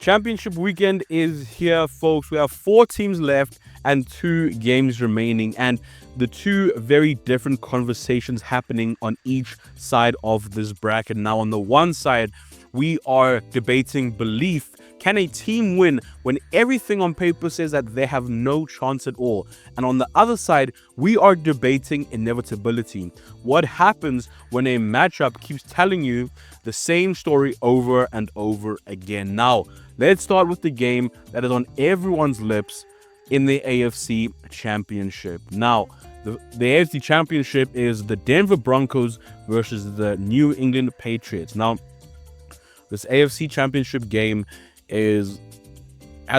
Championship weekend is here, folks. We have 4 teams left and 2 games remaining, and the 2 very different conversations happening on each side of this bracket. Now, on the one side, we are debating belief. Can a team win when everything on paper says that they have no chance at all? And on the other side, we are debating inevitability. What happens when a matchup keeps telling you the same story over and over again? Now, let's start with the game that is on everyone's lips in the AFC Championship. Now, the AFC Championship is the Denver Broncos versus the New England Patriots. Now, this AFC Championship game has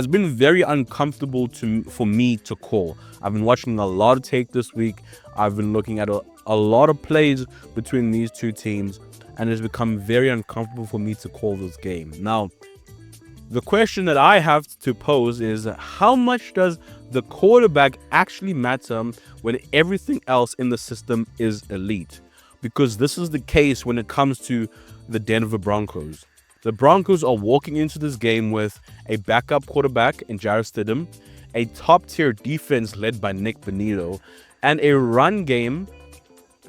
been very uncomfortable for me to call. I've been watching a lot of tape this week. I've been looking at a lot of plays between these 2 teams, and it's become very uncomfortable for me to call this game. Now, the question that I have to pose is, how much does the quarterback actually matter when everything else in the system is elite? Because this is the case when it comes to the Denver Broncos. The Broncos are walking into this game with a backup quarterback in Jared Stidham, a top-tier defense led by Nick Bonito, and a run game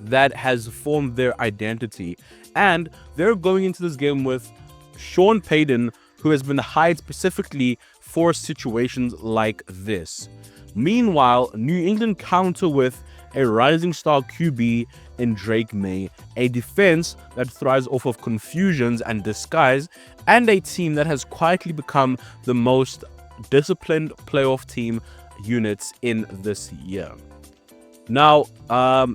that has formed their identity. And they're going into this game with Sean Payton, who has been hired specifically for situations like this. Meanwhile, New England counter with a rising star QB in Drake May, a defense that thrives off of confusions and disguise, and a team that has quietly become the most disciplined playoff team units in this year. Now,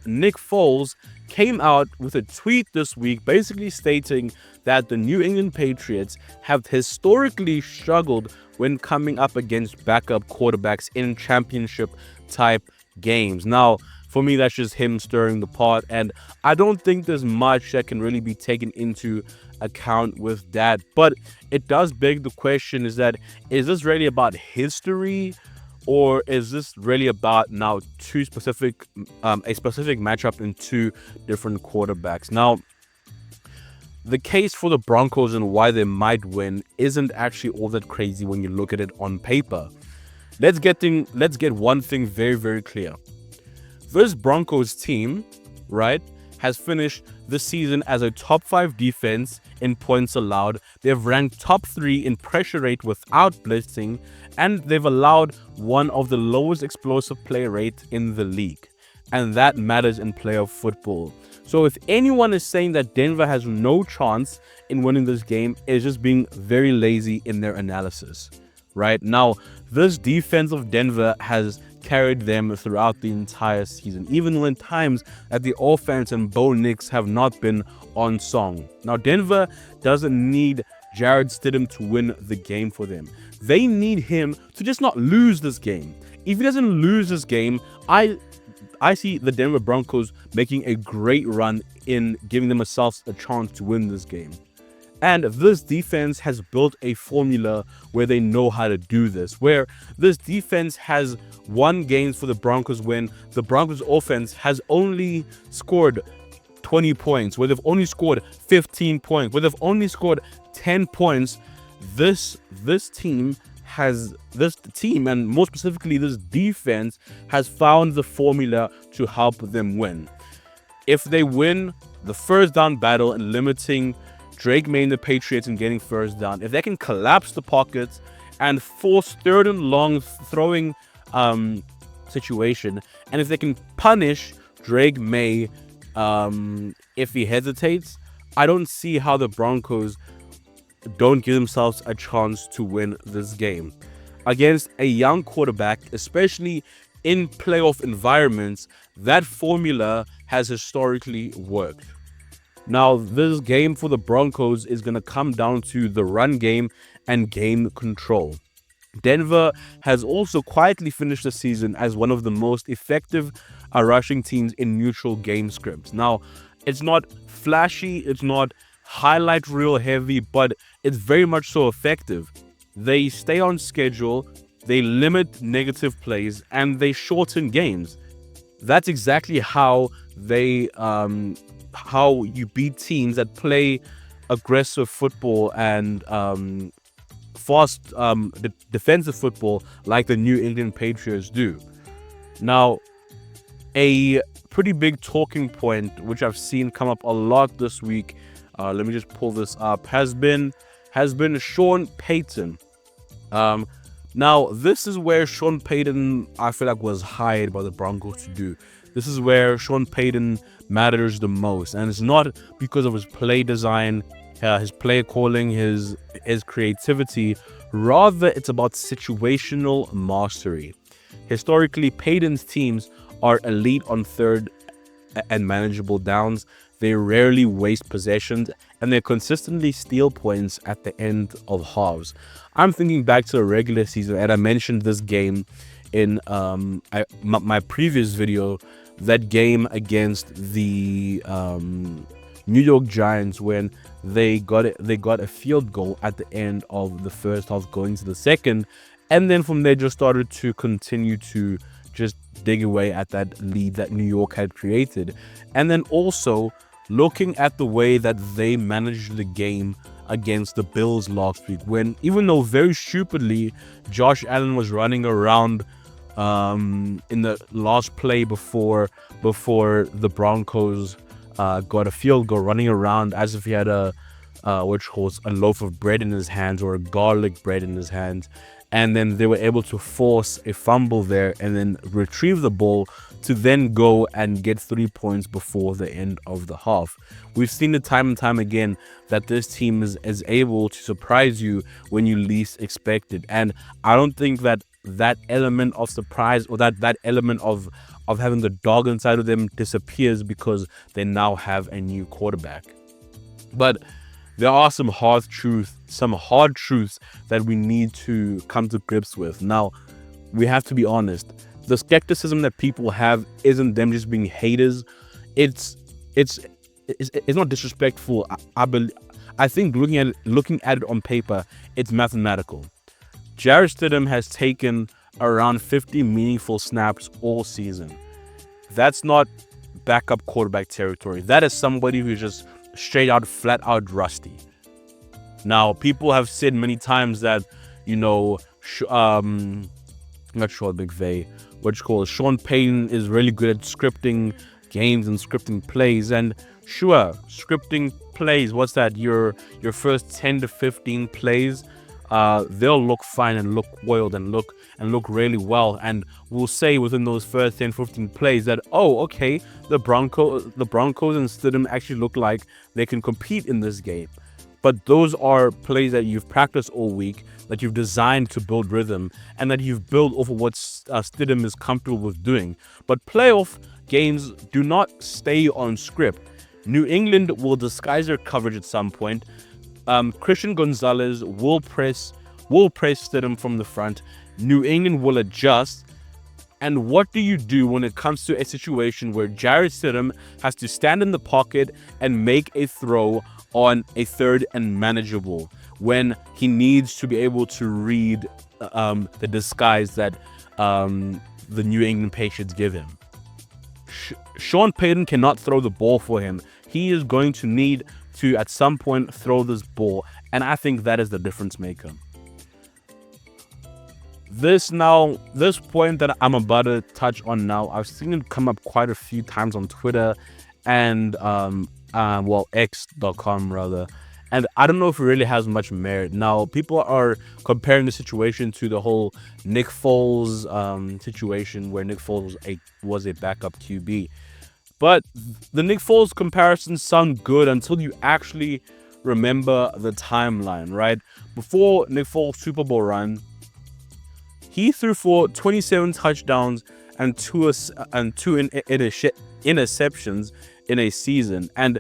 Nick Foles came out with a tweet this week basically stating that the New England Patriots have historically struggled when coming up against backup quarterbacks in championship type games. Now, for me, that's just him stirring the pot, and I don't think there's much that can really be taken into account with that. But it does beg the question, is this really about history, or is this really about now a specific matchup in 2 different quarterbacks? Now, the case for the Broncos and why they might win isn't actually all that crazy when you look at it on paper. Let's get one thing very, very clear. This Broncos team, right, has finished this season as a top 5 defense in points allowed. They've ranked top 3 in pressure rate without blitzing, and they've allowed one of the lowest explosive play rate in the league. And that matters in playoff football. So if anyone is saying that Denver has no chance in winning this game, it's just being very lazy in their analysis. Right now, this defense of Denver has carried them throughout the entire season, even when times that the offense and Bo Nix have not been on song. Now, Denver doesn't need Jared Stidham to win the game for them. They need him to just not lose this game. If he doesn't lose this game, I see the Denver Broncos making a great run in giving themselves a chance to win this game. And this defense has built a formula where they know how to do this, where this defense has won games for the Broncos when the Broncos offense has only scored 20 points, where they've only scored 15 points, where they've only scored 10 points. This team, and more specifically this defense, has found the formula to help them win. If they win the first down battle and limiting Drake May and the Patriots and getting first down, if they can collapse the pockets and force 3rd and long throwing situation, and if they can punish Drake May if he hesitates, I don't see how the Broncos don't give themselves a chance to win this game. Against a young quarterback, especially in playoff environments, that formula has historically worked. Now, this game for the Broncos is going to come down to the run game and game control. Denver has also quietly finished the season as one of the most effective rushing teams in neutral game scripts. Now, it's not flashy, it's not highlight reel heavy, but it's very much so effective. They stay on schedule, they limit negative plays, and they shorten games. That's exactly how you beat teams that play aggressive football and fast defensive football like the New England Patriots do. Now, a pretty big talking point, which I've seen come up a lot this week, let me just pull this up, has been Sean Payton. Now, this is where Sean Payton, I feel like, was hired by the Broncos to do. This is where Sean Payton matters the most. And it's not because of his play design, his play calling, his creativity. Rather, it's about situational mastery. Historically, Payton's teams are elite on third and manageable downs. They rarely waste possessions, and they consistently steal points at the end of halves. I'm thinking back to the regular season, and I mentioned this game in my previous video, that game against the New York Giants, when they got a field goal at the end of the first half going to the second, and then from there just started to continue to just dig away at that lead that New York had created. And then also looking at the way that they managed the game against the Bills last week, when even though very stupidly Josh Allen was running around in the last play before the Broncos got a field goal, running around as if he had a loaf of bread in his hands or a garlic bread in his hands. And then they were able to force a fumble there and then retrieve the ball to then go and get 3 points before the end of the half. We've seen it time and time again that this team is able to surprise you when you least expect it. And I don't think that element of surprise, or that element of having the dog inside of them, disappears because they now have a new quarterback. But there are some hard truths that we need to come to grips with. Now, we have to be honest. The skepticism that people have isn't them just being haters. It's not disrespectful. I think looking at it on paper, it's mathematical. Jared Stidham has taken around 50 meaningful snaps all season. That's not backup quarterback territory. That is somebody who's just flat out rusty. Now, people have said many times that, not sure, Big Vay, Sean Payton is really good at scripting games and scripting plays. And sure, scripting plays, what's that? Your first 10 to 15 plays, they'll look fine and look oiled and look really well, and we'll say within those first 10-15 plays that, oh, okay, the Broncos and Stidham actually look like they can compete in this game. But those are plays that you've practiced all week, that you've designed to build rhythm, and that you've built off of what Stidham is comfortable with doing. But playoff games do not stay on script. New England will disguise their coverage at some point. Christian Gonzalez will press Stidham from the front. New England will adjust. And what do you do when it comes to a situation where Jared Stidham has to stand in the pocket and make a throw on a third and manageable, when he needs to be able to read the disguise that the New England Patriots give him? Sean Payton cannot throw the ball for him. He is going to need to, at some point, throw this ball. And I think that is the difference maker. This point that I'm about to touch on now, I've seen it come up quite a few times on Twitter and X.com rather. And I don't know if it really has much merit. Now, people are comparing the situation to the whole Nick Foles situation, where Nick Foles was a backup QB. But the Nick Foles comparisons sound good until you actually remember the timeline, right? Before Nick Foles' Super Bowl run, he threw for 27 touchdowns and two interceptions in a season, and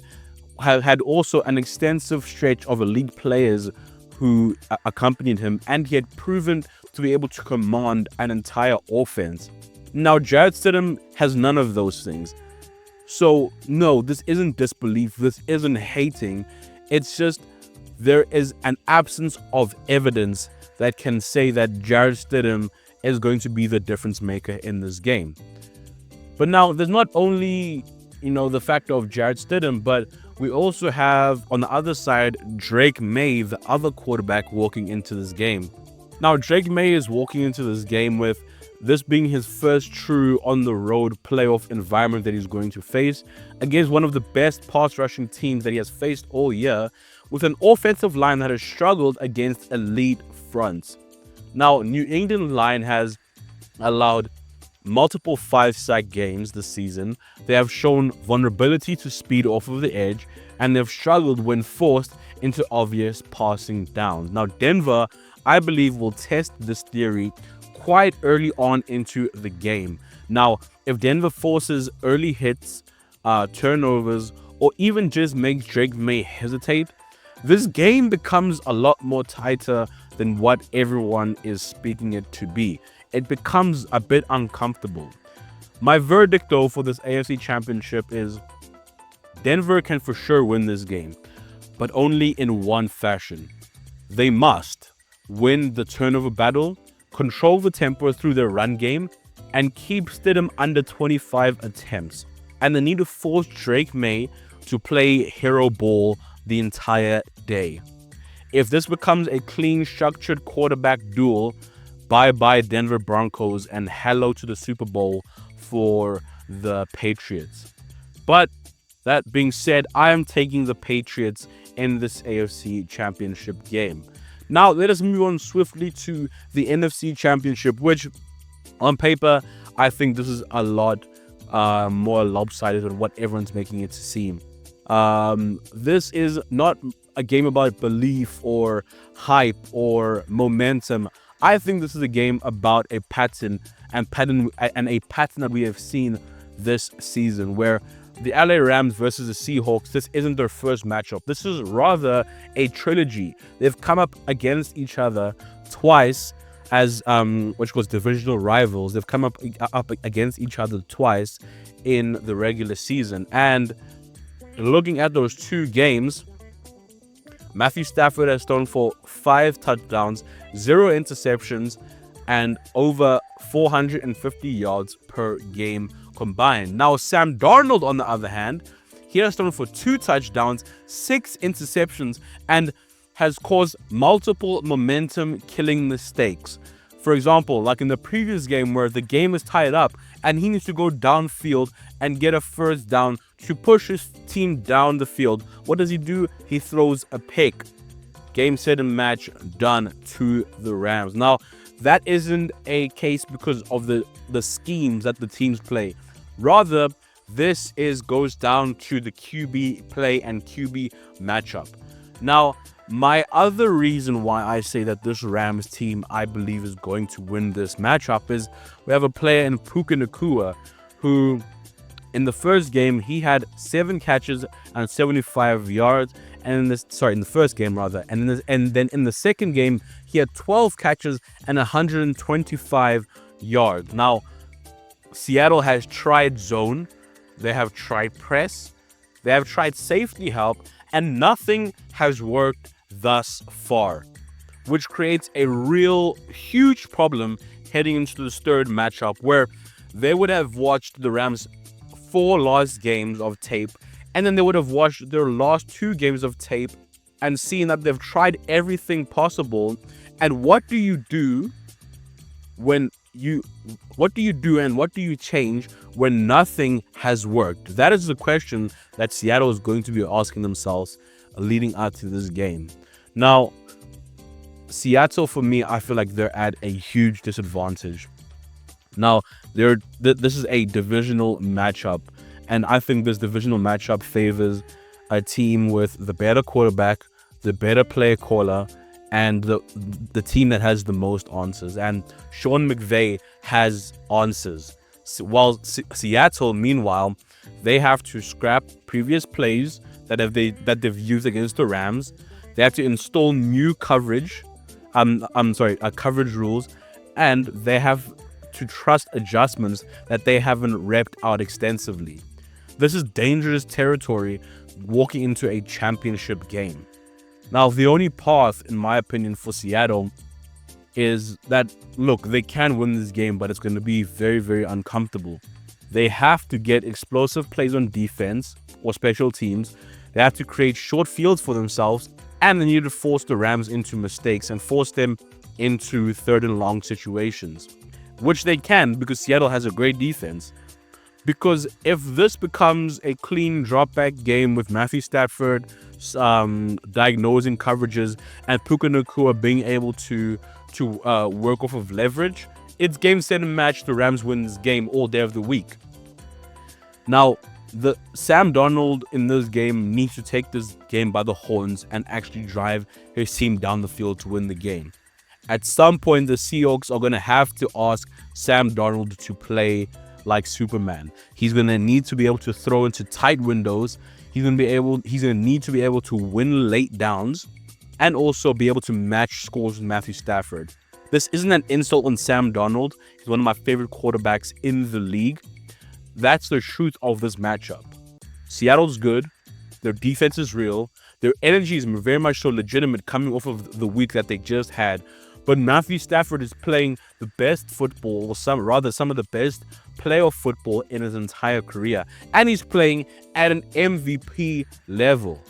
had also an extensive stretch of elite players who accompanied him, and he had proven to be able to command an entire offense. Now, Jared Stidham has none of those things. So, no, this isn't disbelief, this isn't hating. It's just there is an absence of evidence that can say that Jared Stidham is going to be the difference maker in this game. But now, there's not only, the factor of Jared Stidham, but We also have, on the other side, Drake May, the other quarterback, walking into this game. Now, Drake May is walking into this game with this being his first true on-the-road playoff environment that he's going to face against one of the best pass-rushing teams that he has faced all year, with an offensive line that has struggled against elite fronts. Now, New England line has allowed multiple 5-sack games this season. They have shown vulnerability to speed off of the edge, and they've struggled when forced into obvious passing downs. Now, Denver, I believe, will test this theory quite early on into the game. Now, if Denver forces early hits, turnovers, or even just makes Drake May hesitate, this game becomes a lot more tighter than what everyone is speaking it to be. It becomes a bit uncomfortable. My verdict, though, for this AFC Championship is Denver can for sure win this game, but only in one fashion. They must win the turnover battle, control the tempo through their run game, and keep Stidham under 25 attempts. And they need to force Drake May to play hero ball the entire day. If this becomes a clean, structured quarterback duel, bye-bye Denver Broncos and hello to the Super Bowl for the Patriots. But that being said, I am taking the Patriots in this AFC Championship game. Now, let us move on swiftly to the NFC Championship, which on paper, I think this is a lot more lopsided than what everyone's making it to seem. This is not a game about belief or hype or momentum. I think this is a game about a pattern and a pattern that we have seen this season, where the LA Rams versus the Seahawks, this isn't their first matchup. This is rather a trilogy. They've come up against each other twice as which was divisional rivals. They've come up against each other twice in the regular season. And looking at those two games, Matthew Stafford has thrown for 5 touchdowns, 0 interceptions, and over 450 yards per game combined. Now, Sam Darnold, on the other hand, he has thrown for 2 touchdowns, 6 interceptions, and has caused multiple momentum-killing mistakes. For example, like in the previous game where the game is tied up and he needs to go downfield and get a first down to push his team down the field. What does he do? He throws a pick. Game, set, and match done to the Rams. Now, that isn't a case because of the schemes that the teams play. Rather, this goes down to the QB play and QB matchup. Now, my other reason why I say that this Rams team, I believe, is going to win this matchup is we have a player in Puka Nacua who, in the first game, he had 7 catches and 75 yards. And in the first game rather, and then in the second game, he had 12 catches and 125 yards. Now, Seattle has tried zone, they have tried press, they have tried safety help, and nothing has worked thus far, which creates a real huge problem heading into this third matchup, where they would have watched the Rams' 4 last games of tape, and then they would have watched their last 2 games of tape and seen that they've tried everything possible. And what do you do and what do you change when nothing has worked? That is the question that Seattle is going to be asking themselves leading up to this game. Now, Seattle, for me, I feel like they're at a huge disadvantage. Now, this is a divisional matchup, and I think this divisional matchup favors a team with the better quarterback, the better player caller, and the team that has the most answers. And Sean McVay has answers. While Seattle, meanwhile, they have to scrap previous plays that they've used against the Rams. They have to install new coverage rules, and they have to trust adjustments that they haven't repped out extensively. This is dangerous territory walking into a championship game. Now, the only path, in my opinion, for Seattle is that, look, they can win this game, but it's going to be very, very uncomfortable. They have to get explosive plays on defense or special teams. They have to create short fields for themselves, and they need to force the Rams into mistakes and force them into third and long situations, which they can because Seattle has a great defense. Because if this becomes a clean drop-back game with Matthew Stafford diagnosing coverages and Puka Nacua being able to work off of leverage, it's game, set, and match. The Rams win this game all day of the week. Now, the Sam Darnold in this game needs to take this game by the horns and actually drive his team down the field to win the game. At some point, the Seahawks are going to have to ask Sam Darnold to play like Superman. He's going to need to be able to throw into tight windows. He's going to need to be able to win late downs and also be able to match scores with Matthew Stafford. This isn't an insult on Sam Darnold. He's one of my favorite quarterbacks in the league. That's the truth of this matchup. Seattle's good. Their defense is real. Their energy is very much so legitimate coming off of the week that they just had. But Matthew Stafford is playing the best football, or some of the best playoff football in his entire career. And he's playing at an MVP level.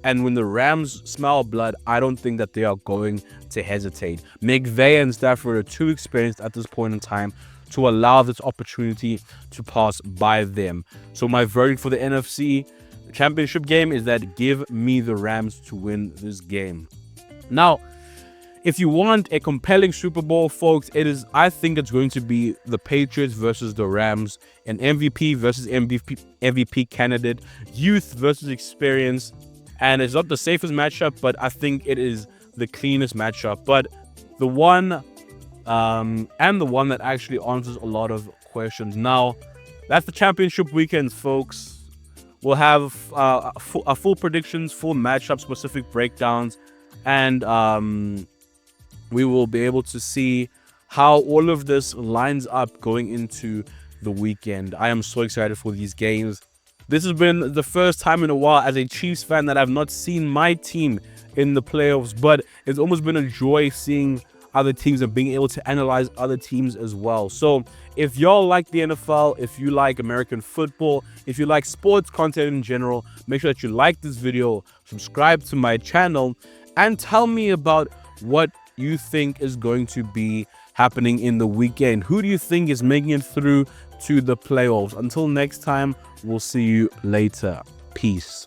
And when the Rams smell blood, I don't think that they are going to hesitate. McVay and Stafford are too experienced at this point in time to allow this opportunity to pass by them. So my verdict for the NFC championship game is that give me the Rams to win this game. Now, if you want a compelling Super Bowl, folks, I think it's going to be the Patriots versus the Rams, an MVP versus MVP candidate, youth versus experience. And it's not the safest matchup, but I think it is the cleanest matchup. But the one that actually answers a lot of questions. Now, that's the championship weekend, folks. We'll have full predictions, full matchup specific breakdowns, and we will be able to see how all of this lines up going into the weekend. I am so excited for these games. This has been the first time in a while as a Chiefs fan that I've not seen my team in the playoffs, but it's almost been a joy seeing other teams and being able to analyze other teams as well. So if y'all like the NFL, if you like American football, if you like sports content in general, make sure that you like this video, subscribe to my channel, and tell me about what you think is going to be happening in the weekend. Who do you think is making it through to the playoffs? Until next time, we'll see you later. Peace.